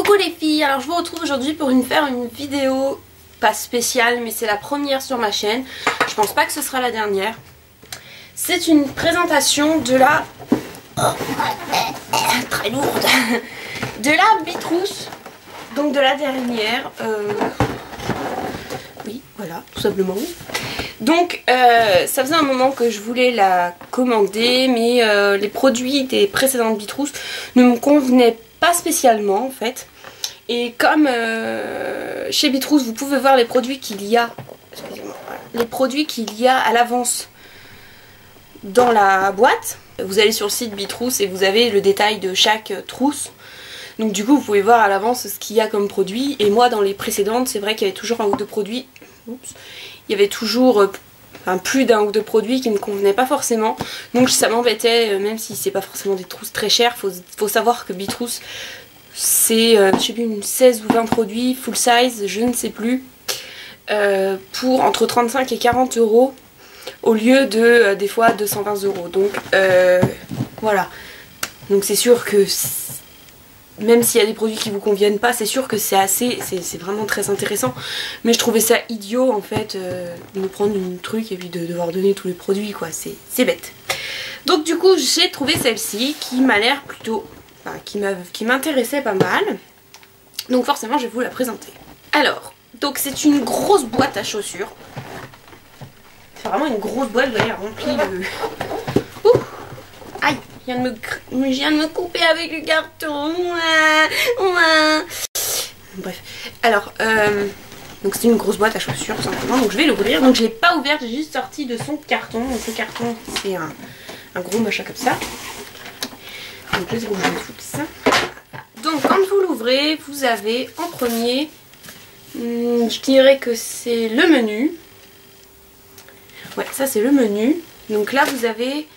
Coucou les filles, alors je vous retrouve aujourd'hui pour faire une vidéo pas spéciale mais c'est la première sur ma chaîne. Je pense pas que ce sera la dernière. C'est une présentation de la... très lourde. De la Bitrousse. Donc de la dernière. Oui, voilà, tout simplement. Donc ça faisait un moment que je voulais la commander mais les produits des précédentes Bitrousse ne me convenaient pas spécialement en fait. Et comme chez Bitrousse vous pouvez voir les produits qu'il y a, les produits qu'il y a à l'avance dans la boîte. Vous allez sur le site Bitrousse et vous avez le détail de chaque trousse. Donc du coup vous pouvez voir à l'avance ce qu'il y a comme produit. Et moi dans les précédentes c'est vrai qu'il y avait toujours un ou deux produits. Oups. Il y avait toujours plus d'un ou deux produits qui ne me convenaient pas forcément. Donc ça m'embêtait, même si c'est pas forcément des trousses très chères. Faut savoir que Bitrousse c'est je sais plus, une 16 ou 20 produits full size, je ne sais plus, pour entre 35 et 40 euros au lieu de des fois 220 euros. Donc voilà. Donc c'est sûr que même s'il y a des produits qui vous conviennent pas, c'est sûr que c'est vraiment très intéressant. Mais je trouvais ça idiot en fait de me prendre une truc et puis de devoir donner tous les produits quoi, c'est bête. Donc du coup j'ai trouvé celle-ci qui m'a l'air plutôt, enfin, qui m'intéressait pas mal. Donc forcément je vais vous la présenter. Alors, donc c'est une grosse boîte à chaussures. C'est vraiment une grosse boîte, vous voyez, remplie de... Ouh, aïe, je viens de me couper avec le carton. Bref, alors, donc c'est une grosse boîte à chaussures tout simplement. Donc je vais l'ouvrir. Donc je l'ai pas ouverte, j'ai juste sorti de son carton. Donc le carton c'est un gros machin comme ça. Donc je vais ouvrir tout ça. Donc quand vous l'ouvrez, vous avez en premier, je dirais que c'est le menu. Ouais, ça c'est le menu. Donc là vous avez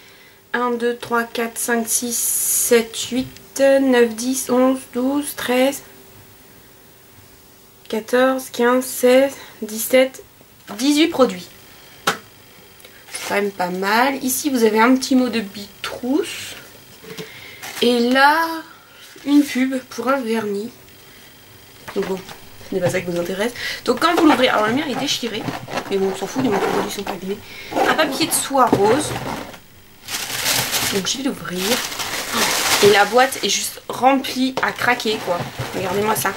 1, 2, 3, 4, 5, 6, 7, 8, 9, 10, 11, 12, 13, 14, 15, 16, 17, 18 produits. C'est quand même pas mal. Ici vous avez un petit mot de Bitrousse. Et là, une pub pour un vernis. Donc bon, ce n'est pas ça qui vous intéresse. Donc quand vous l'ouvrez, alors le mien est déchiré. Mais bon, on s'en fout, les produits sont pas abîmés. Un papier de soie rose. Donc je vais l'ouvrir. Et la boîte est juste remplie à craquer quoi. Regardez-moi ça.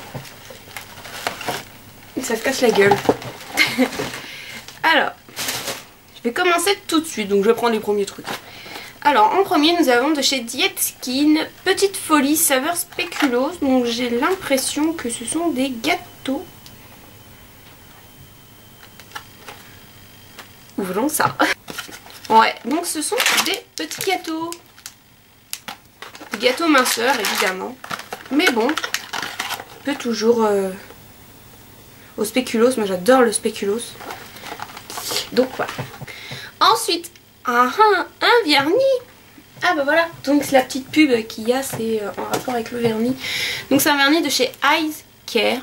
Ça se casse la gueule. Alors, je vais commencer tout de suite. Donc je vais prendre les premiers trucs. Alors en premier nous avons de chez Diet Skin Petite Folie saveur spéculoos. Donc j'ai l'impression que ce sont des gâteaux. Ouvrons ça. Ouais, donc ce sont des petits gâteaux. Des gâteaux minceurs évidemment. Mais bon, on peut toujours au spéculoos. Moi j'adore le spéculoos. Donc voilà. Ensuite, un vernis. Ah bah voilà. Donc c'est la petite pub qu'il y a, c'est en rapport avec le vernis. Donc c'est un vernis de chez Eyes Care.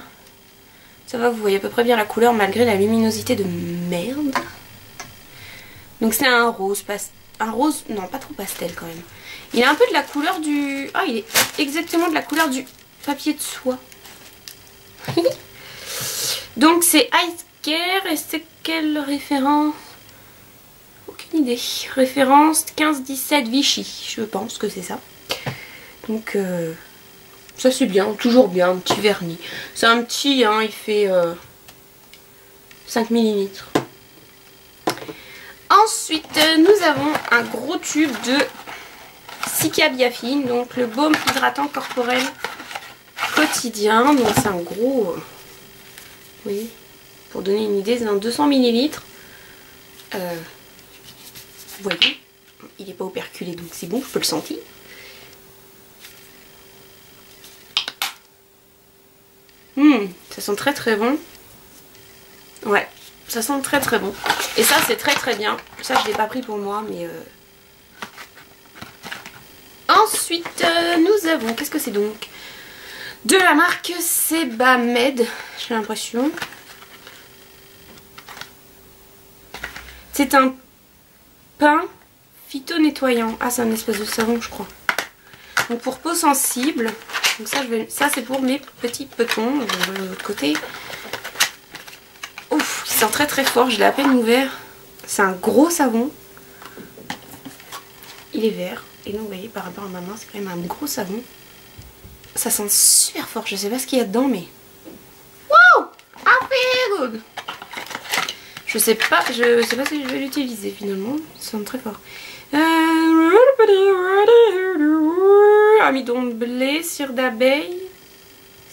Ça va, vous voyez à peu près bien la couleur malgré la luminosité de merde. Donc c'est un rose, non pas trop pastel quand même. Il a un peu de la couleur du... Ah, il est exactement de la couleur du papier de soie. Donc c'est Eyes Care et c'est quelle référence? Aucune idée. Référence 15-17 Vichy, je pense que c'est ça. Donc ça c'est bien, toujours bien, un petit vernis. C'est un petit, hein, il fait 5 mm. Ensuite, nous avons un gros tube de Cica Biafine, donc le baume hydratant corporel quotidien. Donc c'est un gros, oui, pour donner une idée, c'est un 200 ml. Vous voyez, il n'est pas operculé donc c'est bon, je peux le sentir. Ça sent très très bon. Ouais, ça sent très très bon. Et ça c'est très très bien. Ça je l'ai pas pris pour moi mais... Ensuite nous avons, qu'est-ce que c'est donc? De la marque Sebamed, j'ai l'impression. C'est un pain phyto-nettoyant. Ah c'est un espèce de savon je crois. Donc pour peau sensible, Donc ça c'est pour mes petits petons. De l'autre côté. Ouf, il sent très très fort, je l'ai à peine ouvert. C'est un gros savon. Il est vert. Et donc vous voyez par rapport à ma main, c'est quand même un gros savon. Ça sent super fort, je sais pas ce qu'il y a dedans mais... Wow, I feel good. Je sais pas si je vais l'utiliser finalement. Ça sent très fort. Amidon de blé, cire d'abeille.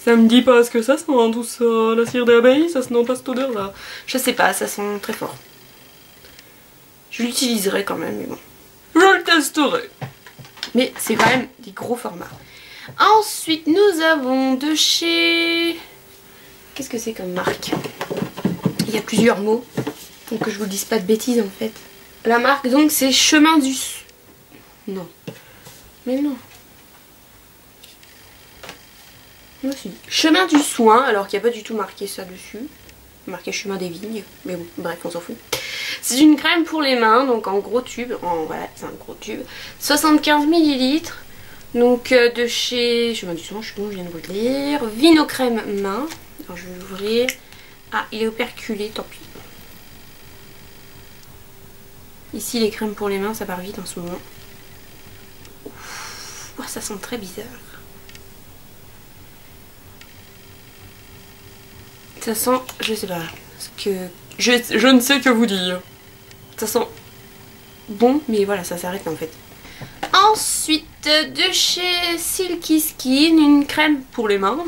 Ça me dit pas ce que ça sent tout ça. La cire d'abeille, ça sent pas cette odeur là. Je sais pas, ça sent très fort. Je l'utiliserai quand même, mais bon. Je le testerai. Mais c'est quand même des gros formats. Ensuite, nous avons de chez... Qu'est-ce que c'est comme marque? Il y a plusieurs mots. Donc que je vous dise pas de bêtises en fait. La marque donc c'est Chemin du... Non. Mais non. Moi aussi. Chemin du soin, alors qu'il n'y a pas du tout marqué ça dessus. Marqué Chemin des vignes. Mais bon, bref, on s'en fout. C'est une crème pour les mains, donc en gros tube. Voilà, c'est un gros tube. 75 ml. Donc de chez Chemin du soin, je sais pas, je viens de vous le lire. Vino crème main. Alors je vais l'ouvrir. Ah, il est operculé, tant pis. Ici les crèmes pour les mains, ça part vite en ce moment. Ouf, oh, ça sent très bizarre. Ça sent, je sais pas, ce que... Je ne sais que vous dire. Ça sent bon, mais voilà, ça s'arrête là en fait. Ensuite, de chez Silky Skin, une crème pour les mains.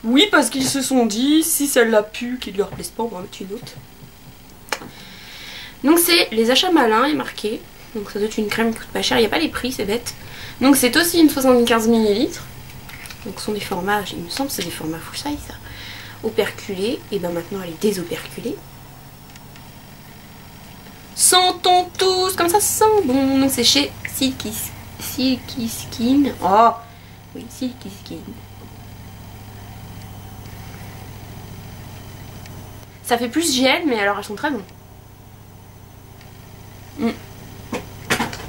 Oui, parce qu'ils se sont dit, si celle-là pue, qu'il ne leur plaise pas, on va en mettre une autre. Donc c'est les achats malins, est marqué. Donc ça doit être une crème qui coûte pas cher, il n'y a pas les prix, c'est bête. Donc c'est aussi une 75 ml. Donc ce sont des formats, il me semble que c'est des formats full size ça. Operculée, et ben maintenant elle est désoperculée. Sentons tous, comme ça sent bon. Donc c'est chez Silky Skin. Oh oui, Silky Skin. Ça fait plus gel, mais alors elles sont très bonnes.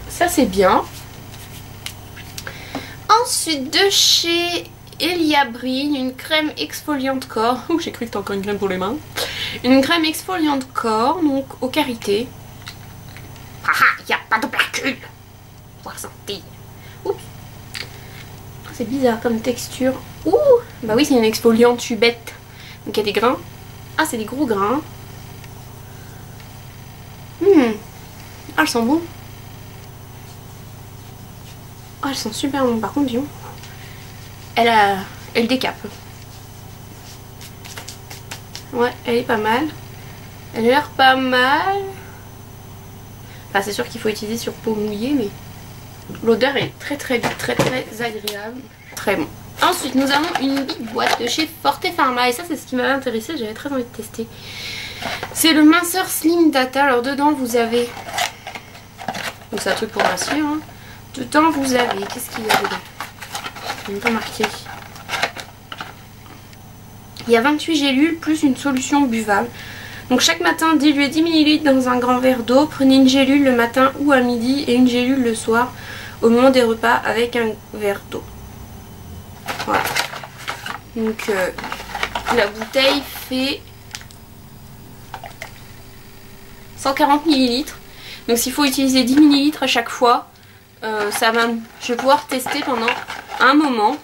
Ça c'est bien. Ensuite de chez Elia Brine, une crème exfoliante corps. Ouh, j'ai cru que c'était encore une crème pour les mains. Une crème exfoliante corps, donc au karité. Haha, il n'y a pas d'opercule. Pour sentir. Oups. C'est bizarre comme texture. Ouh, bah oui, c'est une exfoliante tubette. Donc il y a des grains. Ah, c'est des gros grains. Ah, elles sont bon. Ah, elles sont super bonnes. Par contre, Dion, elle décape. Ouais, elle est pas mal. Elle a l'air pas mal. Enfin, c'est sûr qu'il faut utiliser sur peau mouillée, mais l'odeur est très agréable. Très bon. Ensuite, nous avons une big boîte de chez Forte Pharma. Et ça, c'est ce qui m'avait intéressé. J'avais très envie de tester. C'est le minceur Slim Data. Alors, dedans, vous avez... Donc, c'est un truc pour mincir. Hein. Dedans, vous avez... Qu'est-ce qu'il y a dedans? Je n'ai pas marqué. Il y a 28 gélules plus une solution buvable. Donc, chaque matin, diluez 10 ml dans un grand verre d'eau. Prenez une gélule le matin ou à midi et une gélule le soir au moment des repas avec un verre d'eau. Voilà. Donc la bouteille fait 140 ml. Donc s'il faut utiliser 10 ml à chaque fois, je vais pouvoir tester pendant un moment.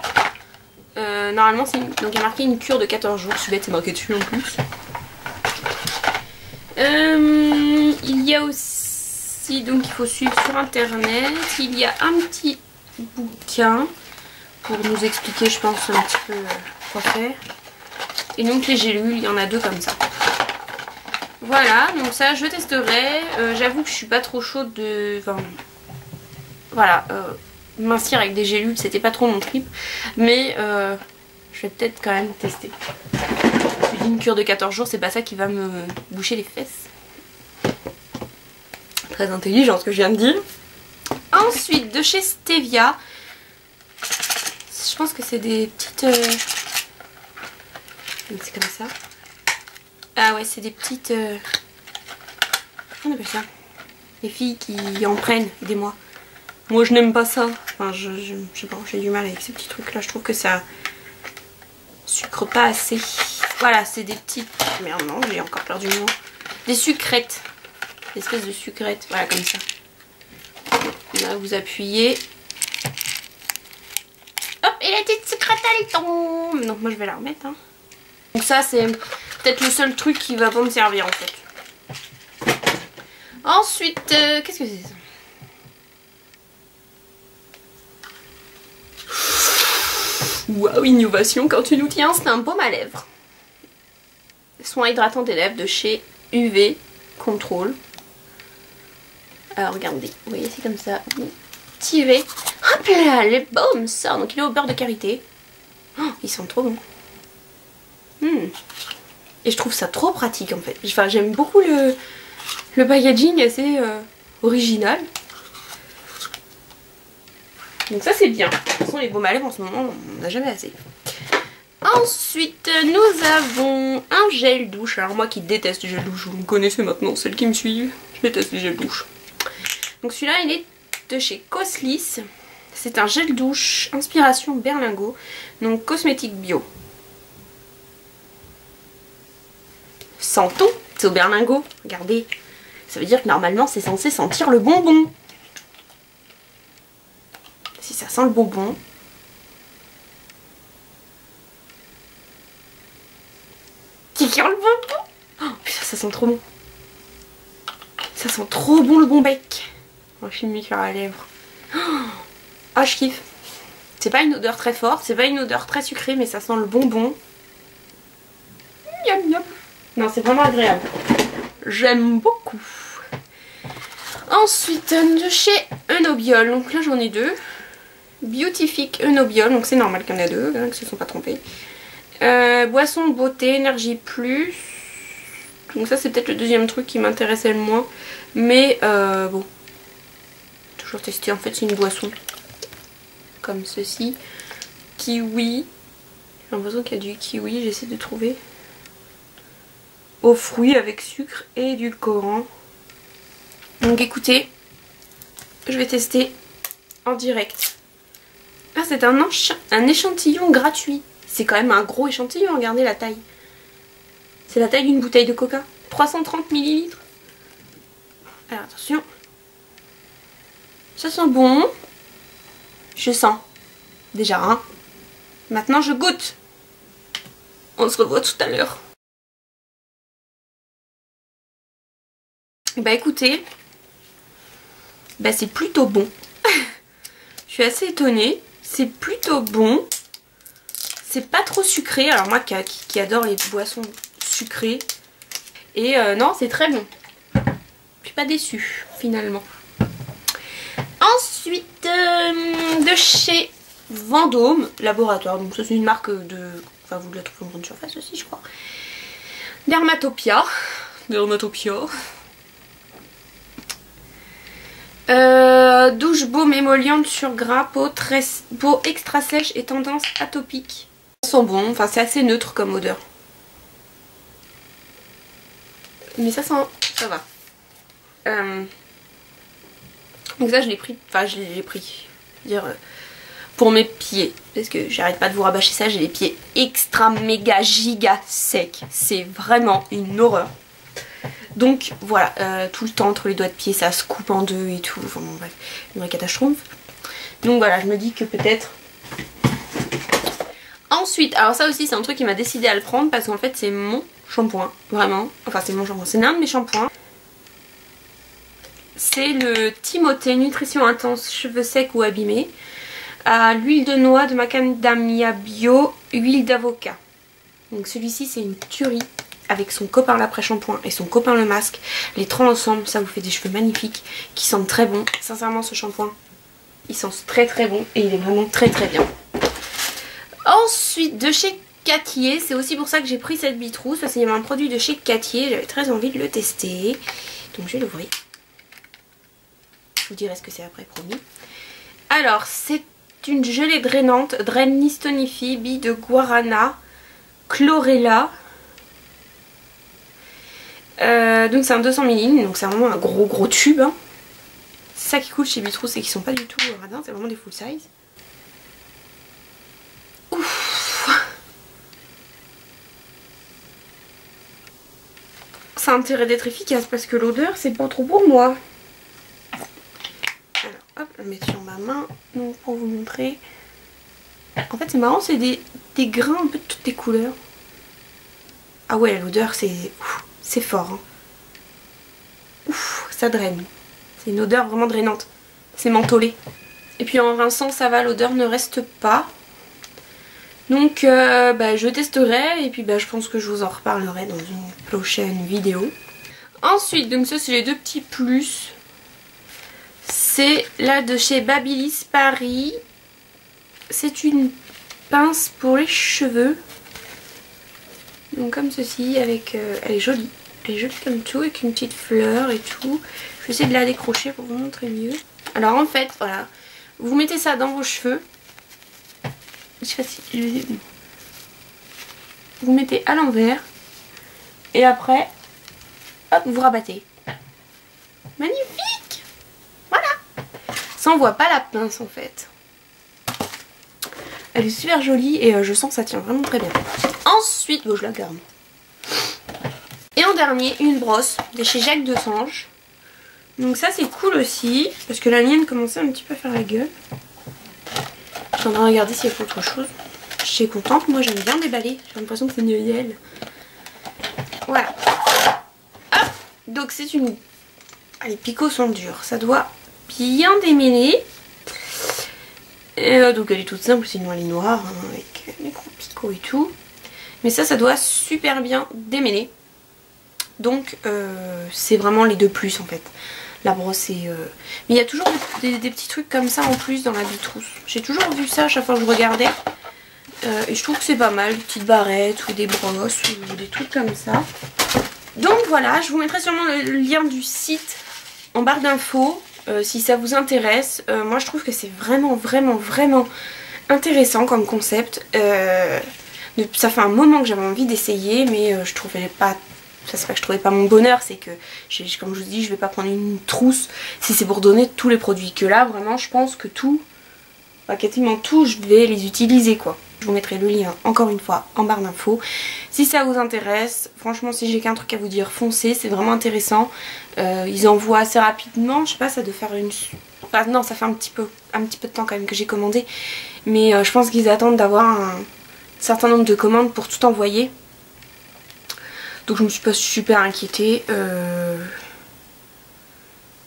Normalement donc il y a marqué une cure de 14 jours. C'est bête, c'est marqué dessus en plus. Il y a aussi, donc il faut suivre sur internet. Il y a un petit bouquin pour nous expliquer, je pense, un petit peu quoi faire. Et donc les gélules, il y en a 2 comme ça. Voilà, donc ça je testerai. J'avoue que je suis pas trop chaude de... Enfin, voilà, mincir avec des gélules, c'était pas trop mon trip. Mais je vais peut-être quand même tester. Une cure de 14 jours, c'est pas ça qui va me boucher les fesses. Très intelligent ce que je viens de dire. Ensuite, de chez Stevia... Je pense que c'est des petites... C'est comme ça. Ah ouais, c'est des petites... Comment on appelle ça? Les filles qui en prennent, aidez-moi. Moi je n'aime pas ça. Enfin je sais pas, j'ai du mal avec ces petits trucs là. Je trouve que ça sucre pas assez. Voilà, c'est des petites... Merde non, j'ai encore perdu le mot. Des sucrètes. Des espèces de sucrètes. Voilà comme ça. Là vous appuyez. Hop, et la petite sucrète elle tombe. Donc moi je vais la remettre. Hein. Donc ça c'est peut-être le seul truc qui va pas me servir en fait. Ensuite, qu'est-ce que c'est ça? Waouh, innovation quand tu nous tiens, c'est un baume à lèvres. Soin hydratant des lèvres de chez UV Control. Alors regardez, vous voyez c'est comme ça. Petit UV. Hop là, le baume sort. Donc il est au beurre de karité. Oh, ils sont trop bons. Et je trouve ça trop pratique en fait. Enfin j'aime beaucoup le packaging assez original. Donc ça c'est bien. De toute façon les baumes à lèvres en ce moment on n'a jamais assez. Ensuite nous avons un gel douche. Alors moi qui déteste les gels douche, vous me connaissez maintenant, celles qui me suivent, je déteste les gels douche. Donc celui-là il est de chez Coslis. C'est un gel douche inspiration berlingot. Donc cosmétique bio. Sentons, c'est au berlingot, regardez. Ça veut dire que normalement c'est censé sentir le bonbon. Si ça sent le bonbon. Qui sent le bonbon? Oh putain ça sent trop bon. Ça sent trop bon le bon bec. On va filmer sur la lèvre. Ah je kiffe. C'est pas une odeur très forte, c'est pas une odeur très sucrée mais ça sent le bonbon. Miam miam. Non c'est vraiment agréable. J'aime beaucoup. Ensuite de chez Enobiol. Donc là j'en ai deux. Beautifique Enobiol. Donc c'est normal qu'il y en a deux, hein, que se sont pas trompés. Boisson beauté, énergie plus. Donc ça c'est peut-être le deuxième truc qui m'intéressait le moins. Mais bon. Toujours testé. En fait c'est une boisson. Comme ceci. Kiwi. J'ai l'impression qu'il y a du kiwi. J'essaie de trouver. Aux fruits avec sucre et édulcorant. Donc écoutez. Je vais tester en direct. Ah c'est un échantillon gratuit. C'est quand même un gros échantillon, regardez la taille. C'est la taille d'une bouteille de coca. 330 ml. Alors attention. Ça sent bon. Je sens. Déjà hein. Maintenant je goûte. On se revoit tout à l'heure. Bah écoutez. Bah c'est plutôt bon. Je suis assez étonnée. C'est plutôt bon. C'est pas trop sucré. Alors moi qui adore les boissons sucrées. Et non, c'est très bon. Je suis pas déçue finalement. Ensuite, de chez Vendôme Laboratoire. Donc ça c'est une marque de... Enfin vous la trouvez en grande surface aussi je crois. Dermatopia. Douche baume émolliente sur gras, peau extra sèche et tendance atopique. Ça sent bon, enfin c'est assez neutre comme odeur. Mais ça va. Donc ça je l'ai pris, enfin je l'ai pris, dire pour mes pieds. Parce que j'arrête pas de vous rabâcher ça, j'ai les pieds extra méga giga secs. C'est vraiment une horreur. Donc voilà, tout le temps entre les doigts de pied ça se coupe en deux et tout, enfin bon bref, une vraie catastrophe. Donc voilà, je me dis que peut-être... Ensuite, alors ça aussi c'est un truc qui m'a décidé à le prendre parce qu'en fait c'est mon shampoing, vraiment. Enfin c'est mon shampoing, c'est l'un de mes shampoings. C'est le Timothée Nutrition Intense Cheveux Secs ou Abîmés. À l'huile de noix de macadamia bio, huile d'avocat. Donc celui-ci c'est une tuerie. Avec son copain l'après-shampoing et son copain le masque. Les trois ensemble, ça vous fait des cheveux magnifiques qui sentent très bon. Sincèrement ce shampoing, il sent très très bon et il est vraiment très très bien. Ensuite de chez Cattier, c'est aussi pour ça que j'ai pris cette bitrousse. Parce qu'il y avait un produit de chez Cattier, j'avais très envie de le tester. Donc je vais l'ouvrir. Je vous dirai ce que c'est après, promis. Alors c'est une gelée drainante, Drainless Tonify, billes de guarana, chlorella. Donc c'est un 200 ml, donc c'est vraiment un gros tube. Hein. C'est ça qui est cool chez Bitrous, c'est qu'ils sont pas du tout radins, c'est vraiment des full size. Ouf. Ça a intérêt d'être efficace parce que l'odeur c'est pas trop pour moi. Alors hop, je vais mettre sur ma main donc, pour vous montrer. En fait c'est marrant, c'est des grains un peu de toutes les couleurs. Ah ouais, l'odeur c'est fort. Hein. Ouf, ça draine. C'est une odeur vraiment drainante. C'est mentholé. Et puis en rinçant ça va, l'odeur ne reste pas. Donc je testerai et puis je pense que je vous en reparlerai dans une prochaine vidéo. Ensuite, donc ça c'est les deux petits plus. C'est là de chez Babyliss Paris. C'est une pince pour les cheveux. Donc comme ceci, avec elle est jolie. Elle est jolie comme tout, avec une petite fleur et tout. Je vais essayer de la décrocher pour vous montrer mieux. Alors en fait, voilà, vous mettez ça dans vos cheveux. C'est facile. Vous mettez à l'envers. Et après, hop, vous rabattez. Magnifique! Voilà! Ça on voit pas la pince en fait. Elle est super jolie et je sens que ça tient vraiment très bien. Ensuite, je la garde. Et en dernier, une brosse de chez Jacques Desange. Donc ça c'est cool aussi, parce que la mienne commençait un petit peu à faire la gueule. Je suis en train de regarder s'il y a autre chose. Je suis contente, moi j'aime bien déballer. J'ai l'impression que c'est une miel. Voilà. Hop. Donc c'est une... Ah, les picots sont durs, ça doit bien démêler. Donc elle est toute simple, sinon elle est noire, hein, avec les gros picots et tout. Mais ça doit super bien démêler. Donc c'est vraiment les deux plus en fait. La brosse et... Mais il y a toujours des petits trucs comme ça en plus dans la Bitrous. J'ai toujours vu ça à chaque fois que je regardais. Et je trouve que c'est pas mal. Des petites barrettes ou des brosses ou des trucs comme ça. Donc voilà, je vous mettrai sûrement le lien du site en barre d'infos. Si ça vous intéresse. Moi je trouve que c'est vraiment intéressant comme concept. Ça fait un moment que j'avais envie d'essayer, mais je trouvais pas... C'est pas que je trouvais pas mon bonheur, c'est que, comme je vous dis, je vais pas prendre une trousse si c'est pour donner tous les produits. Que là, vraiment, je pense que tout, quasiment tout, je vais les utiliser, quoi. Je vous mettrai le lien, encore une fois, en barre d'infos. Si ça vous intéresse, franchement, si j'ai qu'un truc à vous dire, foncez, c'est vraiment intéressant. Ils envoient assez rapidement, je sais pas, ça doit faire une... Enfin, non, ça fait un petit peu de temps quand même que j'ai commandé. Mais je pense qu'ils attendent d'avoir un certain nombre de commandes pour tout envoyer. Donc je me suis pas super inquiétée. Je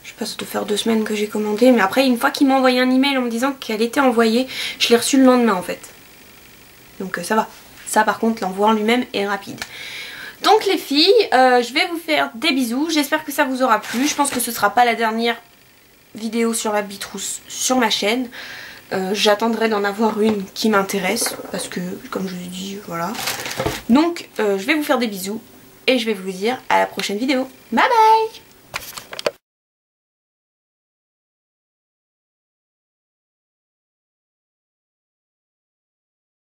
sais pas, ça doit faire 2 semaines que j'ai commandé. Mais après, une fois qu'il m'a envoyé un email en me disant qu'elle était envoyée, je l'ai reçue le lendemain en fait. Donc ça va. Ça par contre, l'envoi en lui-même est rapide. Donc les filles, je vais vous faire des bisous. J'espère que ça vous aura plu. Je pense que ce sera pas la dernière vidéo sur la Bitrous sur ma chaîne. J'attendrai d'en avoir une qui m'intéresse. Parce que, comme je vous ai dit, voilà. Donc je vais vous faire des bisous. Et je vais vous dire à la prochaine vidéo. Bye bye!